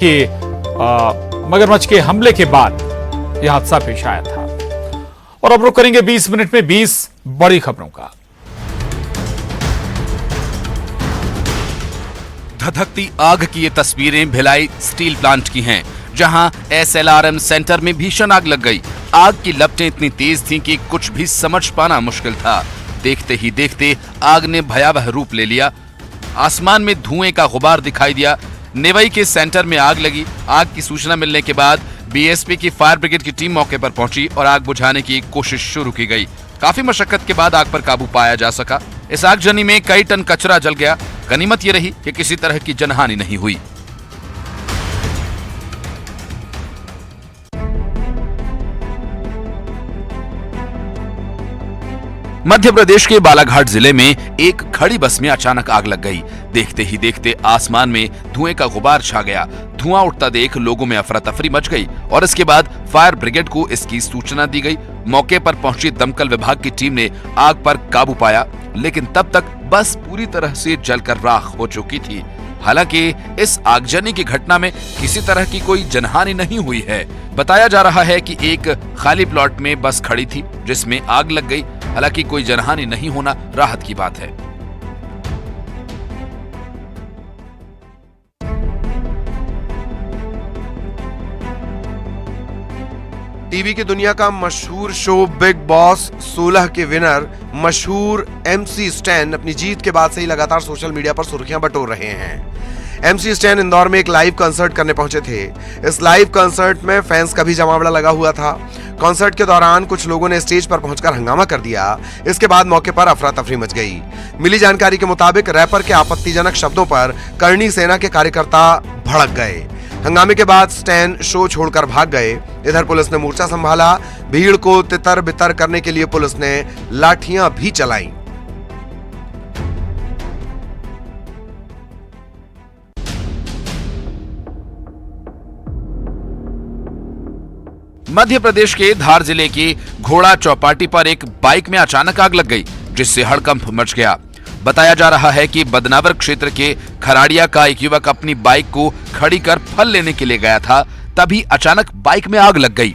कि मगरमच्छ के हमले के बाद यह हादसा पेश आया था। और अब रुक करेंगे 20 मिनट में 20 बड़ी खबरों का। धधकती आग की ये तस्वीरें भिलाई स्टील प्लांट की हैं, जहां SLRM सेंटर में भीषण आग लग गई। आग की लपटें इतनी तेज थीं कि कुछ भी समझ पाना मुश्किल था। देखते ही देखते आग ने भयावह रूप ले लिया। आसमान में धुएं का गुबार दिखाई दिया। नेवई के सेंटर में आग लगी। आग की सूचना मिलने के बाद BSP की फायर ब्रिगेड की टीम मौके पर पहुंची और आग बुझाने की कोशिश शुरू की गई। काफी मशक्कत के बाद आग पर काबू पाया जा सका। इस आगजनी में कई टन कचरा जल गया। गनीमत ये रही कि किसी तरह की जनहानि नहीं हुई। मध्य प्रदेश के बालाघाट जिले में एक खड़ी बस में अचानक आग लग गई। देखते ही देखते आसमान में धुएं का गुबार छा गया। धुआं उठता देख लोगों में अफरा तफरी मच गई और इसके बाद फायर ब्रिगेड को इसकी सूचना दी गई। मौके पर पहुंची दमकल विभाग की टीम ने आग पर काबू पाया, लेकिन तब तक बस पूरी तरह से जलकर राख हो चुकी थी। हालांकि इस आगजनी की घटना में किसी तरह की कोई जनहानि नहीं हुई है। बताया जा रहा है कि एक खाली प्लॉट में बस खड़ी थी जिसमें आग लग गई। हालांकि कोई जनहानि नहीं होना राहत की बात है। टीवी की दुनिया का मशहूर शो बिग बॉस 16 के विनर मशहूर MC स्टैन अपनी जीत के बाद से ही लगातार सोशल मीडिया पर सुर्खियां बटोर रहे हैं। MC स्टैन इंदौर में एक लाइव कंसर्ट करने पहुंचे थे। इस लाइव कंसर्ट में फैंस का भी जमावड़ा लगा हुआ था। कंसर्ट के दौरान कुछ लोगों ने स्टेज पर पहुंचकर हंगामा कर दिया। इसके बाद मौके पर अफरा तफरी मच गई। मिली जानकारी के मुताबिक रैपर के आपत्तिजनक शब्दों पर करणी सेना के कार्यकर्ता भड़क गए। हंगामे के बाद स्टैन शो छोड़कर भाग गए। इधर पुलिस ने मोर्चा संभाला। भीड़ को तितर बितर करने के लिए पुलिस ने लाठियां भी चलाई। मध्य प्रदेश के धार जिले की घोड़ा चौपाटी पर एक बाइक में अचानक आग लग गई, जिससे हड़कंप मच गया। बताया जा रहा है कि बदनावर क्षेत्र के खराड़िया का एक युवक अपनी बाइक को खड़ी कर फल लेने के लिए गया था, तभी अचानक बाइक में आग लग गई।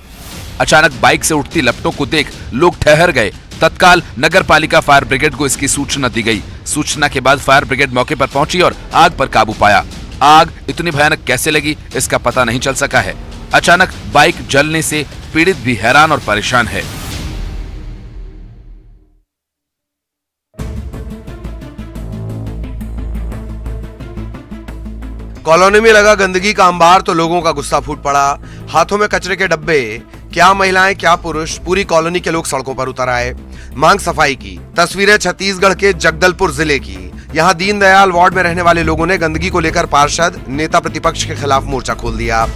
अचानक बाइक से उठती लपटों को देख लोग ठहर गए। तत्काल नगर पालिका फायर ब्रिगेड को इसकी सूचना दी गई। सूचना के बाद फायर ब्रिगेड मौके पर पहुंची और आग पर काबू पाया। आग इतनी भयानक कैसे लगी इसका पता नहीं चल सका है। अचानक बाइक जलने से पीड़ित भी हैरान और परेशान है। कॉलोनी में लगा गंदगी का अंबार तो लोगों का गुस्सा फूट पड़ा। हाथों में कचरे के डब्बे, क्या महिलाएं क्या पुरुष, पूरी कॉलोनी के लोग सड़कों पर उतर आए, मांग सफाई की। तस्वीरें छत्तीसगढ़ के जगदलपुर जिले की। यहां दीनदयाल वार्ड में रहने वाले लोगों ने गंदगी को लेकर पार्षद, नेता प्रतिपक्ष के खिलाफ मोर्चा खोल दिया।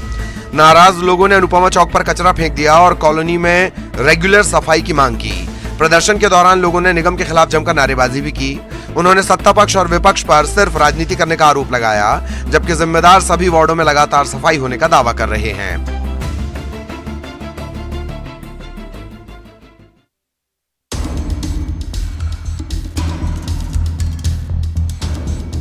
नाराज लोगों ने अनुपमा चौक पर कचरा फेंक दिया और कॉलोनी में रेगुलर सफाई की मांग की। प्रदर्शन के दौरान लोगों ने निगम के खिलाफ जमकर नारेबाजी भी की। उन्होंने सत्ता पक्ष और विपक्ष पर सिर्फ राजनीति करने का आरोप लगाया, जबकि जिम्मेदार सभी वार्डों में लगातार सफाई होने का दावा कर रहे हैं।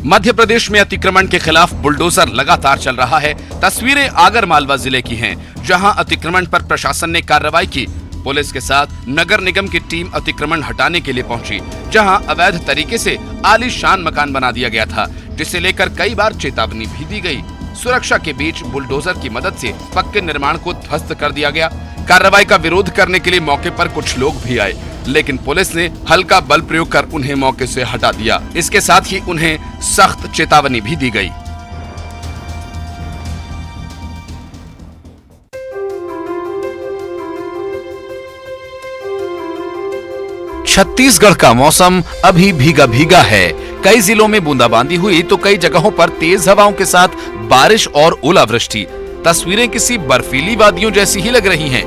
मध्य प्रदेश में अतिक्रमण के खिलाफ बुलडोजर लगातार चल रहा है। तस्वीरें आगर मालवा जिले की हैं, जहां अतिक्रमण पर प्रशासन ने कार्रवाई की। पुलिस के साथ नगर निगम की टीम अतिक्रमण हटाने के लिए पहुंची, जहां अवैध तरीके से आलीशान मकान बना दिया गया था, जिसे लेकर कई बार चेतावनी भी दी गई। सुरक्षा के बीच बुलडोजर की मदद से पक्के निर्माण को ध्वस्त कर दिया गया। कार्रवाई का विरोध करने के लिए मौके पर कुछ लोग भी आए, लेकिन पुलिस ने हल्का बल प्रयोग कर उन्हें मौके से हटा दिया। इसके साथ ही उन्हें सख्त चेतावनी भी दी गई। छत्तीसगढ़ का मौसम अभी भीगा भीगा है। कई जिलों में बूंदाबांदी हुई तो कई जगहों पर तेज हवाओं के साथ बारिश और ओलावृष्टि। तस्वीरें किसी बर्फीली वादियों जैसी ही लग रही हैं,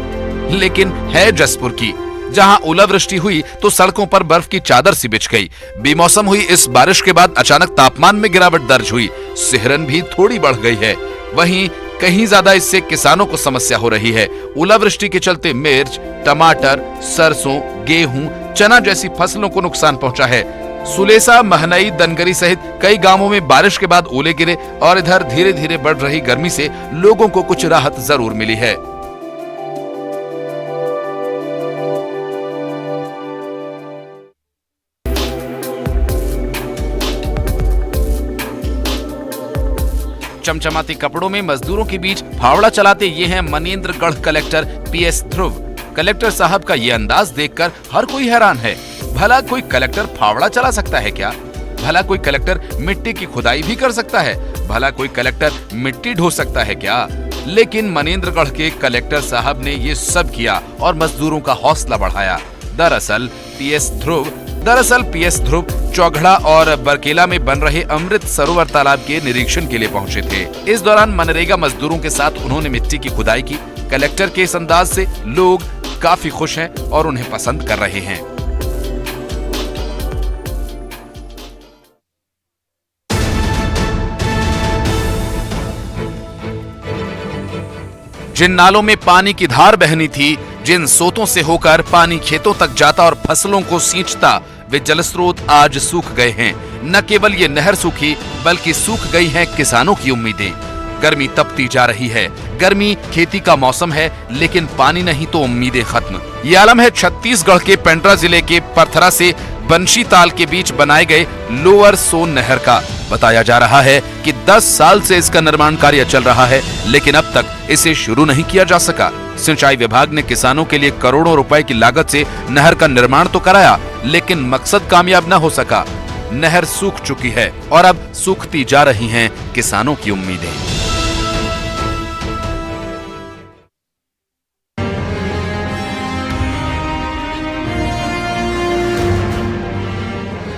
लेकिन है जसपुर की, जहां ओलावृष्टि हुई तो सड़कों पर बर्फ की चादर सी बिछ गई। बेमौसम हुई इस बारिश के बाद अचानक तापमान में गिरावट दर्ज हुई। सिहरन भी थोड़ी बढ़ गई है। वहीं कहीं ज्यादा इससे किसानों को समस्या हो रही है। ओलावृष्टि के चलते मिर्च, टमाटर, सरसों, गेहूं, चना जैसी फसलों को नुकसान पहुंचा है। सुलेसा, महनई, दनगरी सहित कई गांवों में बारिश के बाद ओले गिरे और इधर धीरे धीरे बढ़ रही गर्मी से लोगों को कुछ राहत जरूर मिली है। चमचमाती कपड़ों में मजदूरों के बीच फावड़ा चलाते ये हैं मनेंद्रगढ़ कलेक्टर पीएस ध्रुव। कलेक्टर साहब का ये अंदाज देखकर हर कोई हैरान है। भला कोई कलेक्टर फावड़ा चला सकता है क्या? भला कोई कलेक्टर मिट्टी की खुदाई भी कर सकता है? भला कोई कलेक्टर मिट्टी ढो सकता है क्या? लेकिन मनेंद्रगढ़ के कलेक्टर साहब ने ये सब किया और मजदूरों का हौसला बढ़ाया। दरअसल पीएस ध्रुव चौघड़ा और बरकेला में बन रहे अमृत सरोवर तालाब के निरीक्षण के लिए पहुंचे थे। इस दौरान मनरेगा मजदूरों के साथ उन्होंने मिट्टी की खुदाई की। कलेक्टर के इस अंदाज से लोग काफी खुश हैं और उन्हें पसंद कर रहे हैं। जिन नालों में पानी की धार बहनी थी, जिन सोतों से होकर पानी खेतों तक जाता और फसलों को सींचता, वे जलस्रोत आज सूख गए हैं। न केवल ये नहर सूखी, बल्कि सूख गई हैं किसानों की उम्मीदें। गर्मी तपती जा रही है। गर्मी खेती का मौसम है, लेकिन पानी नहीं तो उम्मीदें खत्म। ये आलम है छत्तीसगढ़ के पेंड्रा जिले के परथरा से बंशी ताल के बीच बनाए गए लोअर सोन नहर का। बताया जा रहा है कि 10 साल से इसका निर्माण कार्य चल रहा है, लेकिन अब तक इसे शुरू नहीं किया जा सका। सिंचाई विभाग ने किसानों के लिए करोड़ों रुपए की लागत से नहर का निर्माण तो कराया, लेकिन मकसद कामयाब न हो सका। नहर सूख चुकी है और अब सूखती जा रही हैं किसानों की उम्मीदें।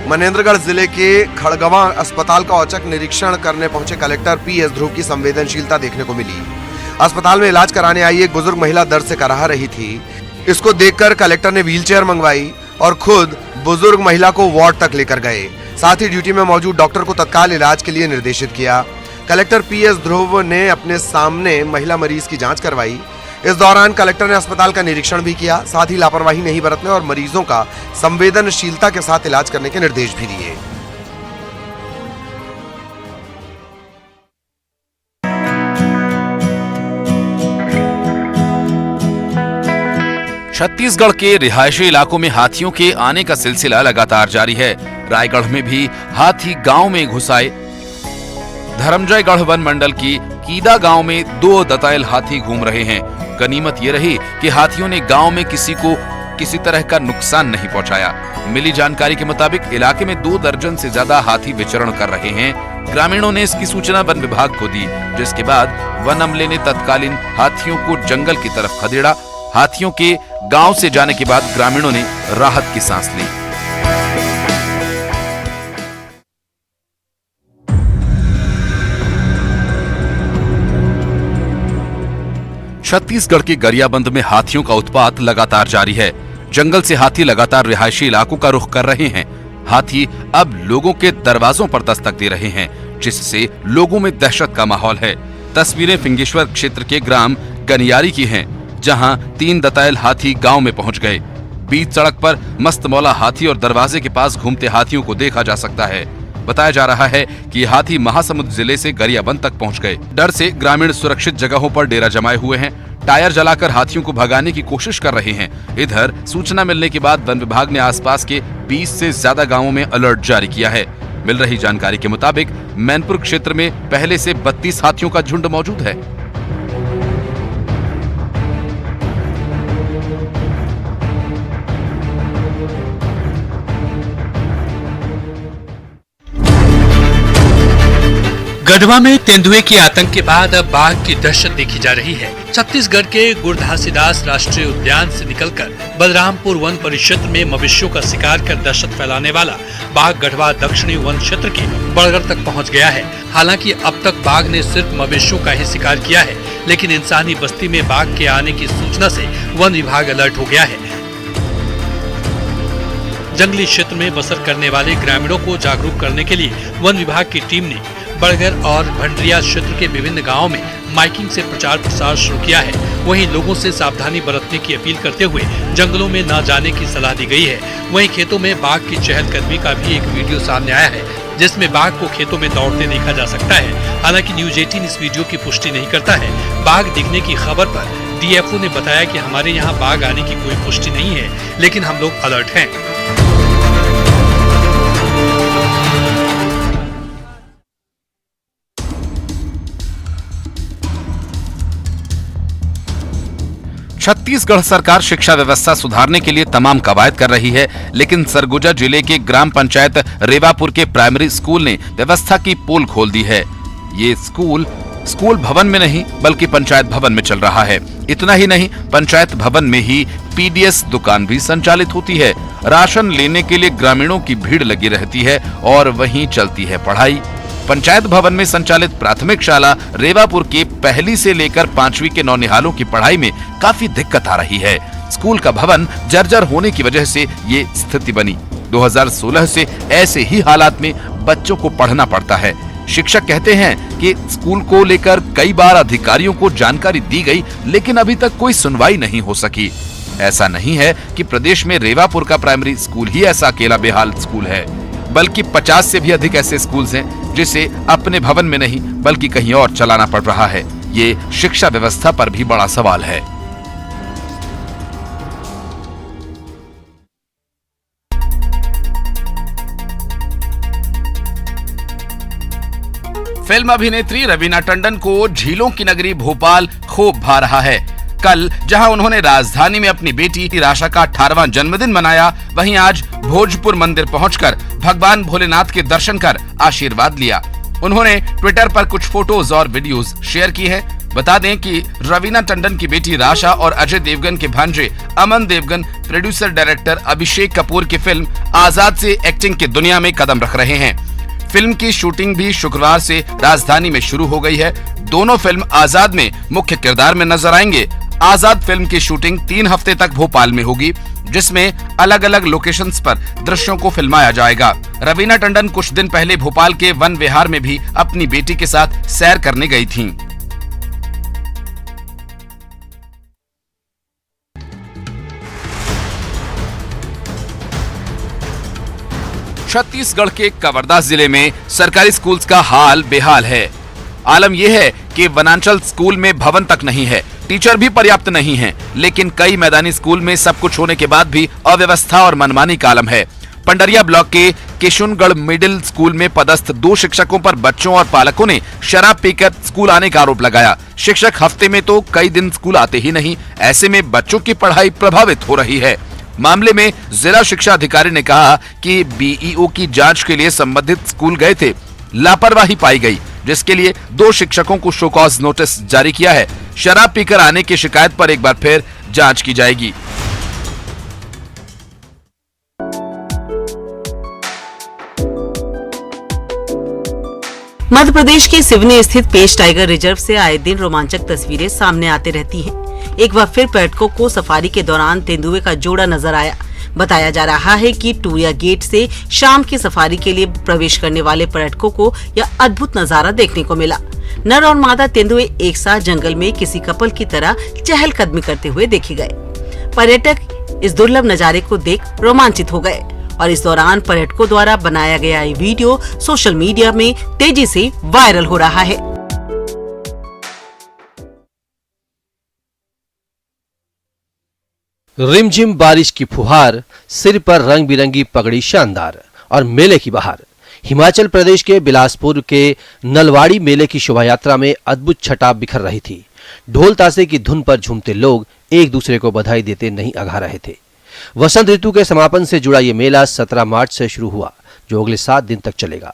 मनेंद्रगढ़ जिले के खड़गवा अस्पताल का औचक निरीक्षण करने पहुंचे कलेक्टर पीएस ध्रुव की संवेदनशीलता देखने को मिली। अस्पताल में इलाज कराने आई एक बुजुर्ग महिला दर्द से कराह रही थी। इसको देखकर कलेक्टर ने व्हीलचेयर मंगवाई और खुद बुजुर्ग महिला को वार्ड तक लेकर गए। साथ ही ड्यूटी में मौजूद डॉक्टर को तत्काल इलाज के लिए निर्देशित किया। कलेक्टर पीएस ध्रुव ने अपने सामने महिला मरीज की जांच करवाई। इस दौरान कलेक्टर ने अस्पताल का निरीक्षण भी किया, साथ ही लापरवाही नहीं बरतने और मरीजों का संवेदनशीलता के साथ इलाज करने के निर्देश भी दिए। छत्तीसगढ़ के रिहायशी इलाकों में हाथियों के आने का सिलसिला लगातार जारी है। रायगढ़ में भी हाथी गांव में घुस आए। धर्मजयगढ़ वन मंडल की कीदा गांव में 2 दंताल हाथी घूम रहे हैं। गनीमत ये रही कि हाथियों ने गांव में किसी को किसी तरह का नुकसान नहीं पहुंचाया। मिली जानकारी के मुताबिक इलाके में 2 दर्जन से ज्यादा हाथी विचरण कर रहे हैं। ग्रामीणों ने इसकी सूचना वन विभाग को दी, जिसके बाद वन अमले ने तत्कालीन हाथियों को जंगल की तरफ खदेड़ा। हाथियों के गांव से जाने के बाद ग्रामीणों ने राहत की सांस ली। छत्तीसगढ़ के गरियाबंद में हाथियों का उत्पात लगातार जारी है। जंगल से हाथी लगातार रिहायशी इलाकों का रुख कर रहे हैं। हाथी अब लोगों के दरवाजों पर दस्तक दे रहे हैं, जिससे लोगों में दहशत का माहौल है। तस्वीरें फिंगेश्वर क्षेत्र के ग्राम गनियारी की हैं, जहां 3 दंताल हाथी गांव में पहुंच गए। बीच सड़क पर मस्त मौला हाथी और दरवाजे के पास घूमते हाथियों को देखा जा सकता है। बताया जा रहा है कि हाथी महासमुंद जिले से गरियाबंद तक पहुंच गए। डर से ग्रामीण सुरक्षित जगहों पर डेरा जमाए हुए हैं। टायर जलाकर हाथियों को भगाने की कोशिश कर रहे हैं। इधर सूचना मिलने के बाद वन विभाग ने आसपास के 20 से ज्यादा गांवों में अलर्ट जारी किया है। मिल रही जानकारी के मुताबिक मैनपुर क्षेत्र में पहले से 32 हाथियों का झुंड मौजूद है। गढ़वा में तेंदुए के आतंक के बाद अब बाघ की दहशत देखी जा रही है। छत्तीसगढ़ के गुरघासीदास राष्ट्रीय उद्यान से निकलकर बलरामपुर वन परिक्षेत्र में मवेशियों का शिकार कर दहशत फैलाने वाला बाघ गढ़वा दक्षिणी वन क्षेत्र के बड़गर तक पहुंच गया है। हालांकि अब तक बाघ ने सिर्फ मवेशियों का ही शिकार किया है, लेकिन इंसानी बस्ती में बाघ के आने की सूचना से वन विभाग अलर्ट हो गया है। जंगली क्षेत्र में बसर करने वाले ग्रामीणों को जागरूक करने के लिए वन विभाग की टीम ने बड़गर और भंडरिया क्षेत्र के विभिन्न गांवों में माइकिंग से प्रचार प्रसार शुरू किया है। वहीं लोगों से सावधानी बरतने की अपील करते हुए जंगलों में न जाने की सलाह दी गई है। वहीं खेतों में बाघ की चहलकदमी का भी एक वीडियो सामने आया है, जिसमें बाघ को खेतों में दौड़ते देखा जा सकता है। हालांकि न्यूज 18 इस वीडियो की पुष्टि नहीं करता है। बाघ दिखने की खबर पर डीएफओ ने बताया कि हमारे यहाँ बाघ आने की कोई पुष्टि नहीं है, लेकिन हम लोग अलर्ट हैं। छत्तीसगढ़ सरकार शिक्षा व्यवस्था सुधारने के लिए तमाम कवायद कर रही है, लेकिन सरगुजा जिले के ग्राम पंचायत रेवापुर के प्राइमरी स्कूल ने व्यवस्था की पोल खोल दी है। ये स्कूल भवन में नहीं बल्कि पंचायत भवन में चल रहा है। इतना ही नहीं, पंचायत भवन में ही पीडीएस दुकान भी संचालित होती है। राशन लेने के लिए ग्रामीणों की भीड़ लगी रहती है और वहीं चलती है पढ़ाई। पंचायत भवन में संचालित प्राथमिक शाला रेवापुर के पहली से लेकर 5वीं के नौनिहालों की पढ़ाई में काफी दिक्कत आ रही है। स्कूल का भवन जर्जर होने की वजह से ये स्थिति बनी। 2016 से ऐसे ही हालात में बच्चों को पढ़ना पड़ता है। शिक्षक कहते हैं कि स्कूल को लेकर कई बार अधिकारियों को जानकारी दी गई, लेकिन अभी तक कोई सुनवाई नहीं हो सकी। ऐसा नहीं है कि प्रदेश में रेवापुर का प्राइमरी स्कूल ही ऐसा अकेला बेहाल स्कूल है, बल्कि 50 से भी अधिक ऐसे स्कूल्स हैं जिसे अपने भवन में नहीं बल्कि कहीं और चलाना पड़ रहा है। ये शिक्षा व्यवस्था पर भी बड़ा सवाल है। फिल्म अभिनेत्री रवीना टंडन को झीलों की नगरी भोपाल खूब भा रहा है। कल जहां उन्होंने राजधानी में अपनी बेटी राशा का 18वां जन्मदिन मनाया, वहीं आज भोजपुर मंदिर पहुंचकर भगवान भोलेनाथ के दर्शन कर आशीर्वाद लिया। उन्होंने ट्विटर पर कुछ फोटोज और वीडियोस शेयर की हैं। बता दें कि रवीना टंडन की बेटी राशा और अजय देवगन के भांजे अमन देवगन प्रोड्यूसर डायरेक्टर अभिषेक कपूर की फिल्म आजाद से एक्टिंग की दुनिया में कदम रख रहे हैं। फिल्म की शूटिंग भी शुक्रवार से राजधानी में शुरू हो गई है। दोनों फिल्म आजाद में मुख्य किरदार में नजर आएंगे। आजाद फिल्म की शूटिंग 3 हफ्ते तक भोपाल में होगी, जिसमें अलग अलग लोकेशंस पर दृश्यों को फिल्माया जाएगा। रवीना टंडन कुछ दिन पहले भोपाल के वन विहार में भी अपनी बेटी के साथ सैर करने गई थीं। छत्तीसगढ़ के कवर्धा जिले में सरकारी स्कूल्स का हाल बेहाल है। आलम यह है कि वनांचल स्कूल में भवन तक नहीं है, टीचर भी पर्याप्त नहीं हैं, लेकिन कई मैदानी स्कूल में सब कुछ होने के बाद भी अव्यवस्था और मनमानी का आलम है। पंडरिया ब्लॉक के किशुनगढ़ मिडिल स्कूल में पदस्थ 2 शिक्षकों पर बच्चों और पालकों ने शराब पीकर स्कूल आने का आरोप लगाया। शिक्षक हफ्ते में तो कई दिन स्कूल आते ही नहीं, ऐसे में बच्चों की पढ़ाई प्रभावित हो रही है। मामले में जिला शिक्षा अधिकारी ने कहा कि बीईओ की जांच के लिए संबंधित स्कूल गए थे, लापरवाही पाई गई, जिसके लिए 2 शिक्षकों को शो कॉज नोटिस जारी किया है। शराब पीकर आने की शिकायत पर एक बार फिर जांच की जाएगी। मध्य प्रदेश के सिवनी स्थित पेश टाइगर रिजर्व से आए दिन रोमांचक तस्वीरें सामने आती रहती हैं। एक बार फिर पर्यटकों को सफारी के दौरान तेंदुए का जोड़ा नजर आया। बताया जा रहा है कि टूरिया गेट से शाम की सफारी के लिए प्रवेश करने वाले पर्यटकों को यह अद्भुत नजारा देखने को मिला। नर और मादा तेंदुए एक साथ जंगल में किसी कपल की तरह चहलकदमी करते हुए देखे गए। पर्यटक इस दुर्लभ नजारे को देख रोमांचित हो गए और इस दौरान पर्यटकों द्वारा बनाया गया ये वीडियो सोशल मीडिया में तेजी से वायरल हो रहा है। रिमझिम बारिश की फुहार, सिर पर रंग बिरंगी पगड़ी शानदार और मेले की बहार। हिमाचल प्रदेश के बिलासपुर के नलवाड़ी मेले की शोभा यात्रा में अद्भुत छटा बिखर रही थी। ढोल ताशे की धुन पर झूमते लोग एक दूसरे को बधाई देते नहीं अघा रहे थे। वसंत ऋतु के समापन से जुड़ा ये मेला 17 मार्च से शुरू हुआ, जो अगले 7 दिन तक चलेगा।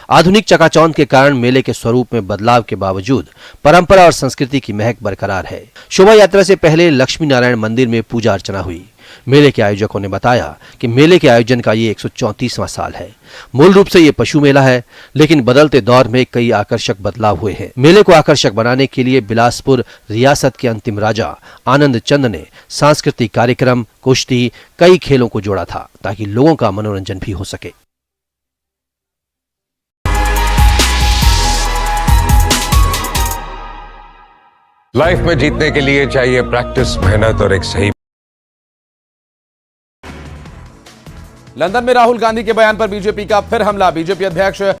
आधुनिक चकाचौंध के कारण मेले के स्वरूप में बदलाव के बावजूद परंपरा और संस्कृति की महक बरकरार है। शोभा यात्रा से पहले लक्ष्मी नारायण मंदिर में पूजा अर्चना हुई। मेले के आयोजकों ने बताया कि मेले के आयोजन का ये 134वां साल है। मूल रूप से ये पशु मेला है, लेकिन बदलते दौर में कई आकर्षक बदलाव हुए हैं। मेले को आकर्षक बनाने के लिए बिलासपुर रियासत के अंतिम राजा आनंद चंद ने सांस्कृतिक कार्यक्रम, कुश्ती, कई खेलों को जोड़ा था, ताकि लोगों का मनोरंजन भी हो सके। लाइफ में जीतने के लिए चाहिए प्रैक्टिस, मेहनत और एक सही। लंदन में राहुल गांधी के बयान पर बीजेपी का फिर हमला। बीजेपी अध्यक्ष